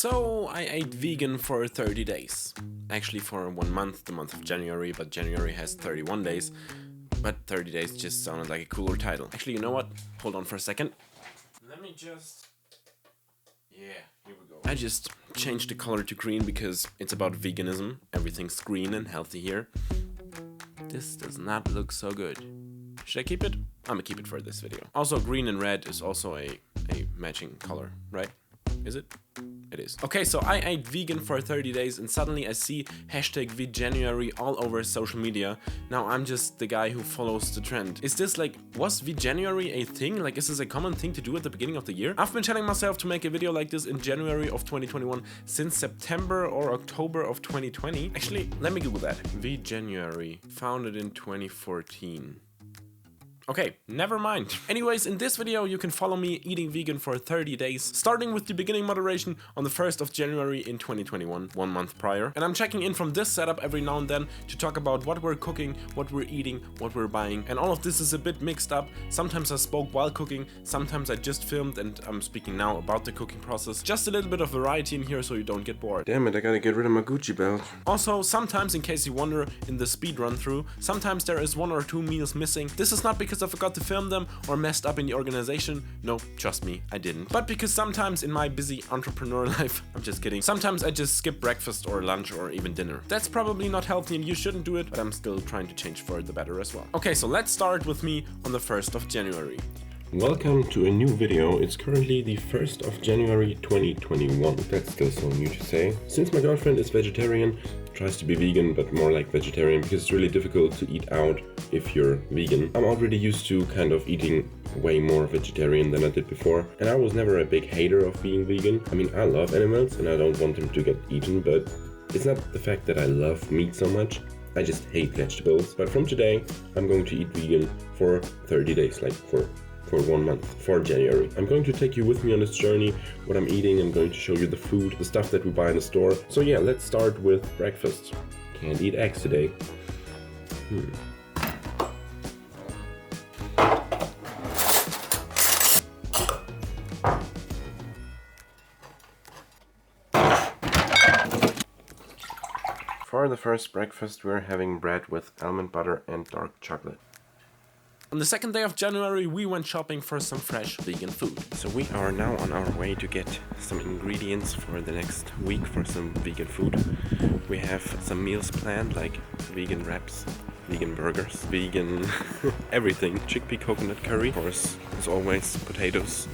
So I ate vegan for 30 days. Actually for 1 month, the month of January, but January has 31 days. But 30 days just sounded like a cooler title. Actually, you know what? Hold on for a second. Let me just... Yeah, here we go. I just changed the color to green because it's about veganism. Everything's green and healthy here. This does not look so good. Should I keep it? I'm gonna keep it for this video. Also, green and red is also a matching color, right? Is it? It is. Okay, so I ate vegan for 30 days and suddenly I see hashtag Veganuary all over social media. Now I'm just the guy who follows the trend. Is this like, was Veganuary a thing? Like, is this a common thing to do at the beginning of the year? I've been telling myself to make a video like this in January of 2021 since September or October of 2020. Actually, let me Google that. Veganuary, founded in 2014. Okay, never mind. Anyways, in this video you can follow me eating vegan for 30 days, starting with the beginning moderation on the 1st of January in 2021, 1 month prior. And I'm checking in from this setup every now and then to talk about what we're cooking, what we're eating, what we're buying. And all of this is a bit mixed up. Sometimes I spoke while cooking, sometimes I just filmed and I'm speaking now about the cooking process. Just a little bit of variety in here so you don't get bored. Damn it, I gotta get rid of my Gucci belt. Also, sometimes, in case you wonder, in the speed run through, sometimes there is 1 or 2 meals missing. This is not because I forgot to film them or messed up in the organization. No, trust me, I didn't. But because sometimes in my busy entrepreneur life, I'm just kidding, sometimes I just skip breakfast or lunch or even dinner. That's probably not healthy and you shouldn't do it, but I'm still trying to change for the better as well. Okay, so let's start with me on the 1st of January. Welcome to a new video. It's currently the 1st of January 2021. That's still so new to say. Since my girlfriend is vegetarian, tries to be vegan but more like vegetarian because it's really difficult to eat out if you're vegan. I'm already used to kind of eating way more vegetarian than I did before, and I was never a big hater of being vegan. I mean, I love animals and I don't want them to get eaten, but it's not the fact that I love meat so much. I just hate vegetables. But from today, I'm going to eat vegan for 30 days, like for 1 month, for January. I'm going to take you with me on this journey, what I'm eating. I'm going to show you the food, the stuff that we buy in the store. So yeah, let's start with breakfast. Can't eat eggs today. For the first breakfast, we're having bread with almond butter and dark chocolate. On the 2nd day of January, we went shopping for some fresh vegan food. So we are now on our way to get some ingredients for the next week for some vegan food. We have some meals planned, like vegan wraps, vegan burgers, vegan everything. Chickpea coconut curry, of course, as always, potatoes,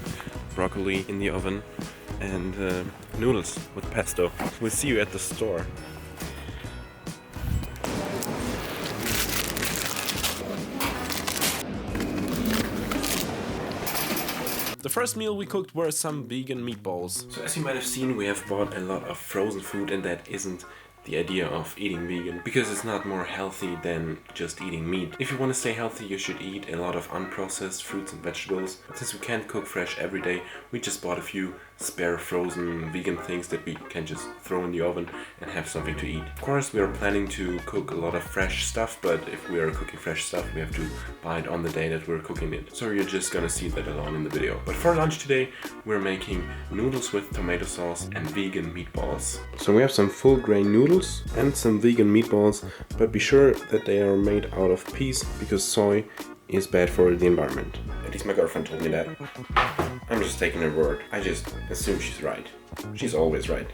broccoli in the oven, and noodles with pesto. We'll see you at the store. The first meal we cooked were some vegan meatballs. So as you might have seen, we have bought a lot of frozen food, and that isn't the idea of eating vegan, because it's not more healthy than just eating meat. If you want to stay healthy, you should eat a lot of unprocessed fruits and vegetables. But since we can't cook fresh every day, we just bought a few spare frozen vegan things that we can just throw in the oven and have something to eat. Of course, we are planning to cook a lot of fresh stuff, but if we are cooking fresh stuff, we have to buy it on the day that we're cooking it. So you're just gonna see that along in the video. But for lunch today, we're making noodles with tomato sauce and vegan meatballs. So we have some full grain noodles and some vegan meatballs, but be sure that they are made out of peas because soy is bad for the environment. At least my girlfriend told me that. I'm just taking her word. I just assume she's right. She's always right.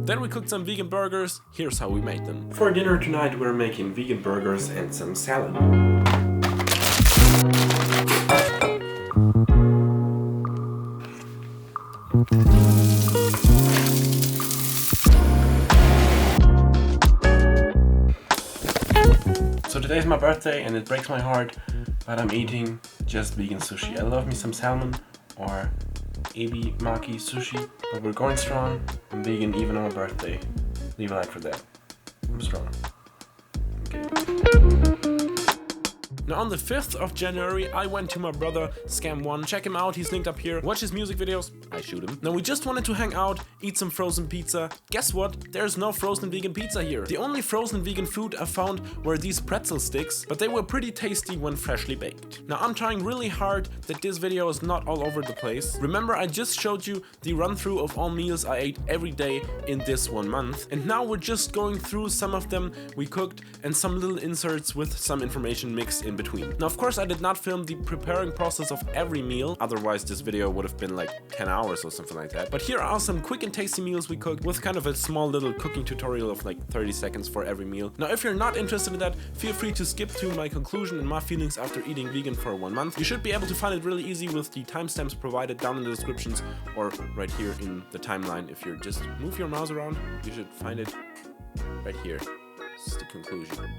Then we cooked some vegan burgers. Here's how we made them. For dinner tonight we're making vegan burgers and some salad. So today's my birthday and it breaks my heart, but I'm eating just vegan sushi. I love me some salmon or ebi maki sushi, but we're going strong. I'm vegan even on my birthday. Leave a like for that. I'm strong. Okay. Now on the 5th of January, I went to my brother Scam1. Check him out, he's linked up here. Watch his music videos, I shoot him. Now we just wanted to hang out, eat some frozen pizza. Guess what? There's no frozen vegan pizza here. The only frozen vegan food I found were these pretzel sticks, but they were pretty tasty when freshly baked. Now I'm trying really hard that this video is not all over the place. Remember, I just showed you the run through of all meals I ate every day in this 1 month, and now we're just going through some of them we cooked and some little inserts with some information mixed in between. Now of course I did not film the preparing process of every meal, otherwise this video would have been like 10 hours or something like that. But here are some quick and tasty meals we cooked with kind of a small little cooking tutorial of like 30 seconds for every meal. Now if you're not interested in that, feel free to skip to my conclusion and my feelings after eating vegan for 1 month. You should be able to find it really easy with the timestamps provided down in the descriptions or right here in the timeline. If you just move your mouse around, you should find it right here. This is the conclusion.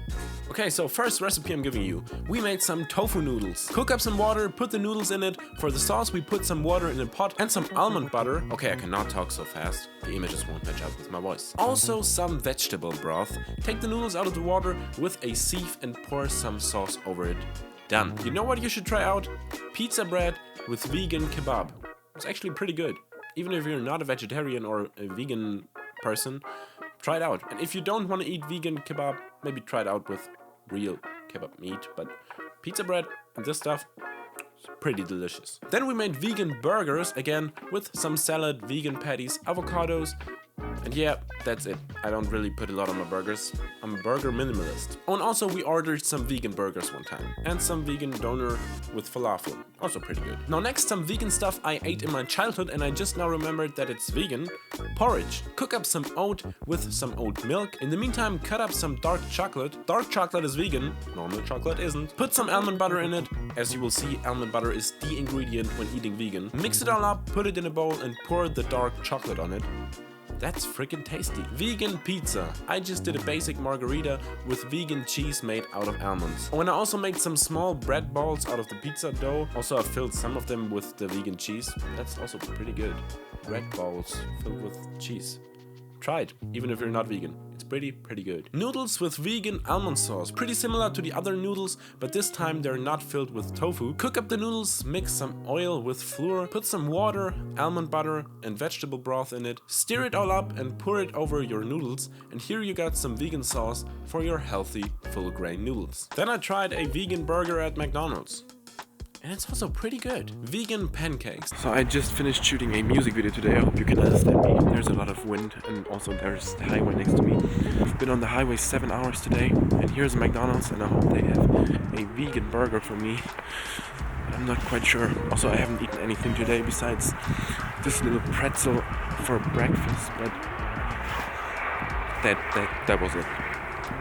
Okay, so first recipe I'm giving you. We made some tofu noodles. Cook up some water, put the noodles in it. For the sauce, we put some water in a pot and some almond butter. Okay, I cannot talk so fast. The images won't match up with my voice. Also some vegetable broth. Take the noodles out of the water with a sieve and pour some sauce over it. Done. You know what you should try out? Pizza bread with vegan kebab. It's actually pretty good. Even if you're not a vegetarian or a vegan person, try it out. And if you don't want to eat vegan kebab, maybe try it out with real kebab meat. But pizza bread and this stuff, it's pretty delicious. Then we made vegan burgers, again with some salad, vegan patties, avocados. And yeah, that's it. I don't really put a lot on my burgers. I'm a burger minimalist. Oh, and also we ordered some vegan burgers one time. And some vegan doner with falafel. Also pretty good. Now next, some vegan stuff I ate in my childhood and I just now remembered that it's vegan. Porridge. Cook up some oat with some oat milk. In the meantime, cut up some dark chocolate. Dark chocolate is vegan. Normal chocolate isn't. Put some almond butter in it. As you will see, almond butter is the ingredient when eating vegan. Mix it all up, put it in a bowl and pour the dark chocolate on it. That's freaking tasty. Vegan pizza. I just did a basic margarita with vegan cheese made out of almonds. Oh, and I also made some small bread balls out of the pizza dough. Also, I filled some of them with the vegan cheese. That's also pretty good. Bread balls filled with cheese. Try it, even if you're not vegan. It's pretty good. Noodles with vegan almond sauce. Pretty similar to the other noodles, but this time they're not filled with tofu. Cook up the noodles, mix some oil with flour, put some water, almond butter, and vegetable broth in it. Stir it all up and pour it over your noodles. And here you got some vegan sauce for your healthy, full grain noodles. Then I tried a vegan burger at McDonald's. And it's also pretty good. Vegan pancakes. So I just finished shooting a music video today. I hope you can understand me. There's a lot of wind and also there's the highway next to me. I've been on the highway 7 hours today and here's McDonald's and I hope they have a vegan burger for me. I'm not quite sure. Also, I haven't eaten anything today besides this little pretzel for breakfast, but that was it.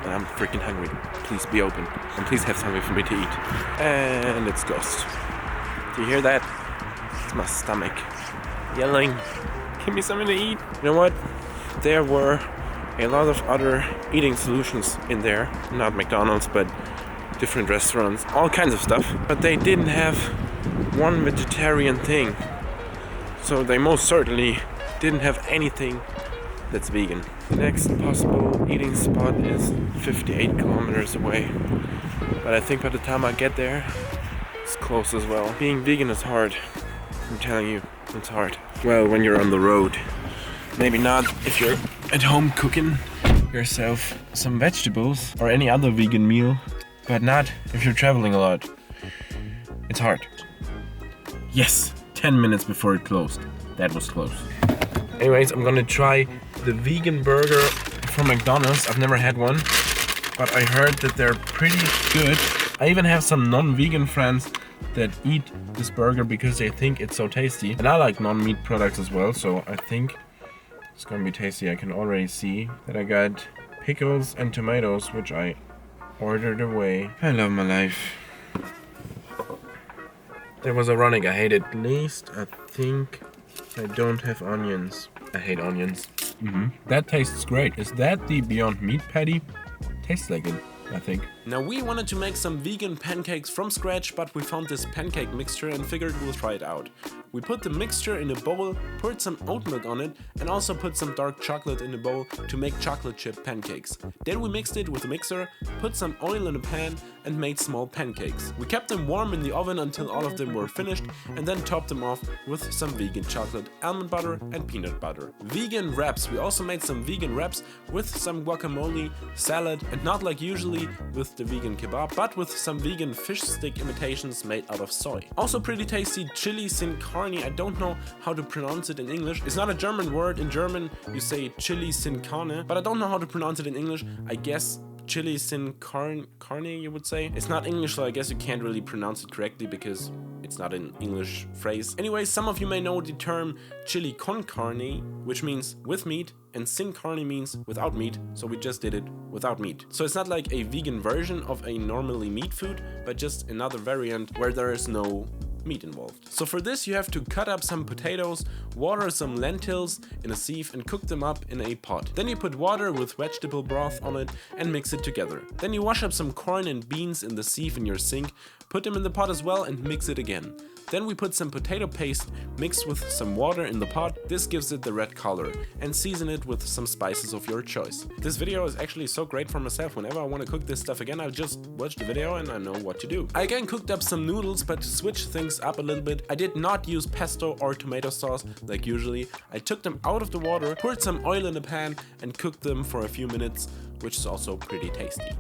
I'm freaking hungry. Please be open. And please have something for me to eat. And it's ghost. Do you hear that? It's my stomach yelling, give me something to eat. You know what? There were a lot of other eating solutions in there. Not McDonald's, but different restaurants. All kinds of stuff. But they didn't have one vegetarian thing. So they most certainly didn't have anything that's vegan. The next possible eating spot is 58 kilometers away. But I think by the time I get there, it's close as well. Being vegan is hard. I'm telling you, it's hard. Well, when you're on the road. Maybe not if you're at home cooking yourself some vegetables or any other vegan meal. But not if you're traveling a lot. It's hard. Yes, 10 minutes before it closed. That was close. Anyways, I'm gonna try the vegan burger from McDonald's. I've never had one, but I heard that they're pretty good. I even have some non-vegan friends that eat this burger because they think it's so tasty. And I like non-meat products as well, so I think it's gonna be tasty. I can already see that I got pickles and tomatoes, which I ordered away. I love my life. That was ironic. I hate it. At least I think I don't have onions. I hate onions. That tastes great. Is that the Beyond Meat patty? Tastes like it, I think. Now we wanted to make some vegan pancakes from scratch, but we found this pancake mixture and figured we'll try it out. we put the mixture in a bowl, poured some oat milk on it, and also put some dark chocolate in a bowl to make chocolate chip pancakes. Then we mixed it with a mixer, put some oil in a pan, and made small pancakes. We kept them warm in the oven until all of them were finished, and then topped them off with some vegan chocolate, almond butter, and peanut butter. Vegan wraps. We also made some vegan wraps with some guacamole, salad, and not like usually with the vegan kebab, but with some vegan fish stick imitations made out of soy. Also pretty tasty chili Sin Carne. I don't know how to pronounce it in English. It's not a German word. In German you say chili Sin Carne, but I don't know how to pronounce it in English. I guess chili Sin Carne, you would say. It's not English, so I guess you can't really pronounce it correctly because it's not an English phrase. Anyway, some of you may know the term chili con carne, which means with meat, and Sin Carne means without meat, so we just did it without meat. So it's not like a vegan version of a normally meat food, but just another variant where there is no meat involved. So for this you have to cut up some potatoes, water some lentils in a sieve and cook them up in a pot. Then you put water with vegetable broth on it and mix it together. Then you wash up some corn and beans in the sieve in your sink, put them in the pot as well and mix it again. Then we put some potato paste mixed with some water in the pot. This gives it the red color, and season it with some spices of your choice. This video is actually so great for myself. Whenever I want to cook this stuff again, I'll just watch the video and I know what to do. I again cooked up some noodles, but to switch things up a little bit, I did not use pesto or tomato sauce like usually. I took them out of the water, poured some oil in a pan and cooked them for a few minutes, which is also pretty tasty.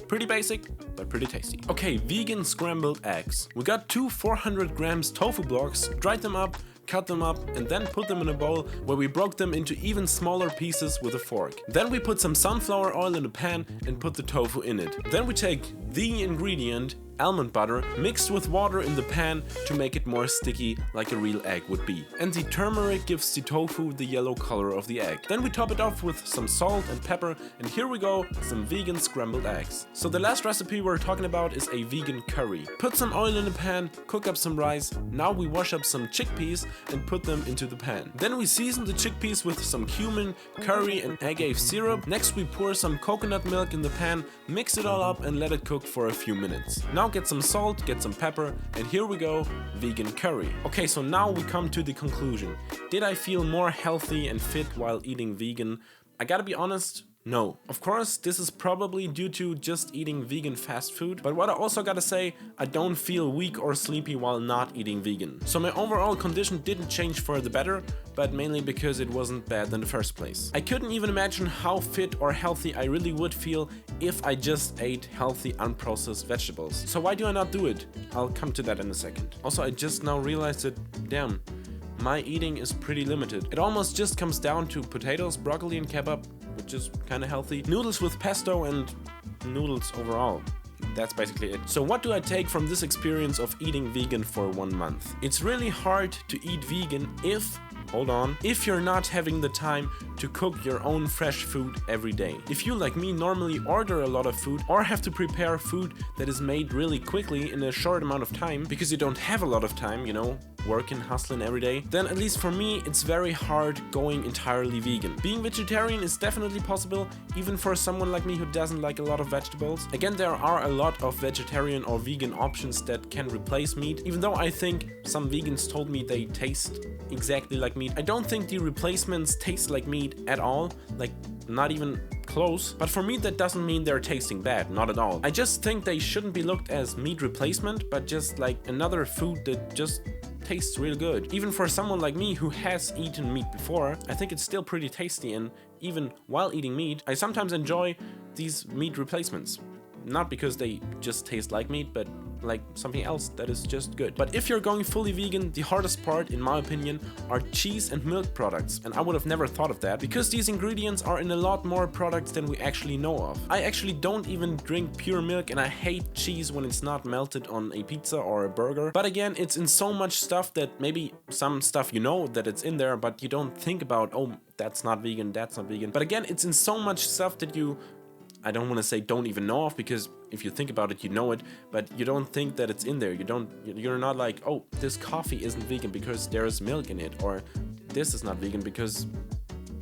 Pretty basic, but pretty tasty. Okay, vegan scrambled eggs. We got two 400 grams tofu blocks, dried them up, cut them up, and then put them in a bowl where we broke them into even smaller pieces with a fork. Then we put some sunflower oil in a pan and put the tofu in it. Then we take the ingredient, almond butter, mixed with water in the pan to make it more sticky like a real egg would be. And the turmeric gives the tofu the yellow color of the egg. Then we top it off with some salt and pepper, and here we go, some vegan scrambled eggs. So the last recipe we're talking about is a vegan curry. Put some oil in a pan, cook up some rice. Now we wash up some chickpeas and put them into the pan. Then we season the chickpeas with some cumin, curry and agave syrup. Next we pour some coconut milk in the pan, mix it all up and let it cook for a few minutes. Now get some salt, get some pepper, and here we go, vegan curry. Okay, so now we come to the conclusion. Did I feel more healthy and fit while eating vegan? I gotta be honest, no. Of course, this is probably due to just eating vegan fast food, but what I also gotta say, I don't feel weak or sleepy while not eating vegan. So my overall condition didn't change for the better, but mainly because it wasn't bad in the first place. I couldn't even imagine how fit or healthy I really would feel if I just ate healthy unprocessed vegetables. So why do I not do it? I'll come to that in a second. Also, I just now realized that, damn, my eating is pretty limited. It almost just comes down to potatoes, broccoli and kebab, which is kind of healthy, noodles with pesto and noodles overall. That's basically it. So what do I take from this experience of eating vegan for 1 month? It's really hard to eat vegan if you're not having the time to cook your own fresh food every day. If you, like me, normally order a lot of food or have to prepare food that is made really quickly in a short amount of time because you don't have a lot of time, you know, working, hustling every day, then at least for me, it's very hard going entirely vegan. Being vegetarian is definitely possible, even for someone like me who doesn't like a lot of vegetables. Again, there are a lot of vegetarian or vegan options that can replace meat, even though I think some vegans told me they taste exactly like meat. I don't think the replacements taste like meat at all, like not even close, but for me that doesn't mean they're tasting bad, not at all. I just think they shouldn't be looked as meat replacement, but just like another food that just tastes real good. Even for someone like me who has eaten meat before, I think it's still pretty tasty, and even while eating meat, I sometimes enjoy these meat replacements. Not because they just taste like meat, but like something else that is just good. But if you're going fully vegan, the hardest part, in my opinion, are cheese and milk products. And I would have never thought of that, because these ingredients are in a lot more products than we actually know of. I actually don't even drink pure milk, and I hate cheese when it's not melted on a pizza or a burger. But again, it's in so much stuff that maybe some stuff you know that it's in there, but you don't think about, oh, that's not vegan, that's not vegan. But again, it's in so much stuff that I don't want to say don't even know of, because if you think about it, you know it, but you don't think that it's in there. You're not like, oh, this coffee isn't vegan because there's milk in it, or this is not vegan because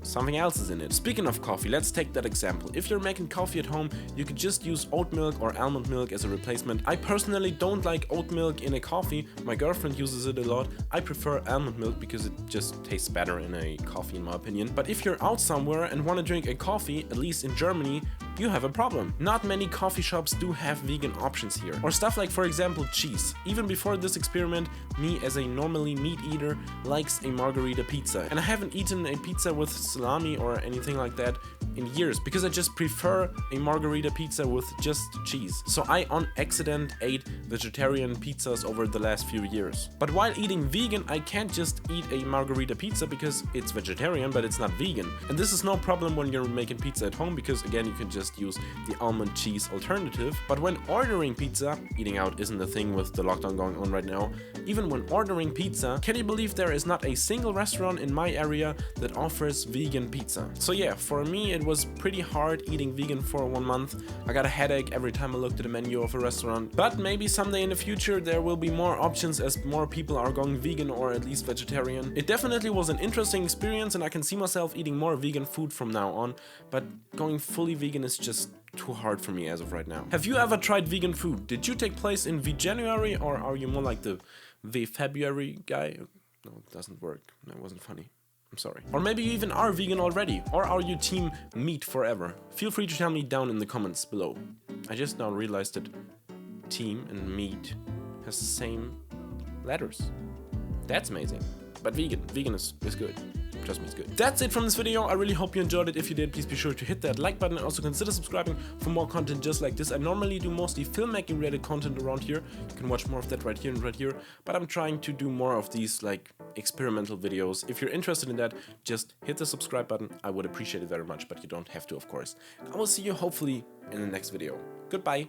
something else is in it. Speaking of coffee, let's take that example. If you're making coffee at home, you could just use oat milk or almond milk as a replacement. I personally don't like oat milk in a coffee. My girlfriend uses it a lot. I prefer almond milk because it just tastes better in a coffee in my opinion. But if you're out somewhere and want to drink a coffee, at least in Germany, you have a problem. Not many coffee shops do have vegan options here. Or stuff like, for example, cheese. Even before this experiment, me as a normally meat eater likes a margarita pizza. And I haven't eaten a pizza with salami or anything like that in years because I just prefer a margarita pizza with just cheese. So I on accident ate vegetarian pizzas over the last few years. But while eating vegan, I can't just eat a margarita pizza because it's vegetarian but it's not vegan. And this is no problem when you're making pizza at home because again you can just use the almond cheese alternative. But when ordering pizza, eating out isn't a thing with the lockdown going on right now. Even when ordering pizza, can you believe there is not a single restaurant in my area that offers vegan pizza? So yeah, for me it was pretty hard eating vegan for 1 month. I got a headache every time I looked at the menu of a restaurant. But maybe someday in the future there will be more options as more people are going vegan or at least vegetarian. It definitely was an interesting experience and I can see myself eating more vegan food from now on, but going fully vegan is just too hard for me as of right now. Have you ever tried vegan food? Did you take place in Veganuary or are you more like the February guy? No, it doesn't work. That wasn't funny. I'm sorry. Or maybe you even are vegan already. Or are you team meat forever? Feel free to tell me down in the comments below. I just now realized that team and meat has the same letters. That's amazing. But vegan is good. Trust me, it's good. That's it from this video. I really hope you enjoyed it. If you did, please be sure to hit that like button and also consider subscribing for more content just like this. I normally do mostly filmmaking related content around here. You can watch more of that right here and right here. But I'm trying to do more of these like experimental videos. If you're interested in that, just hit the subscribe button. I would appreciate it very much, but you don't have to, of course. I will see you hopefully in the next video. Goodbye.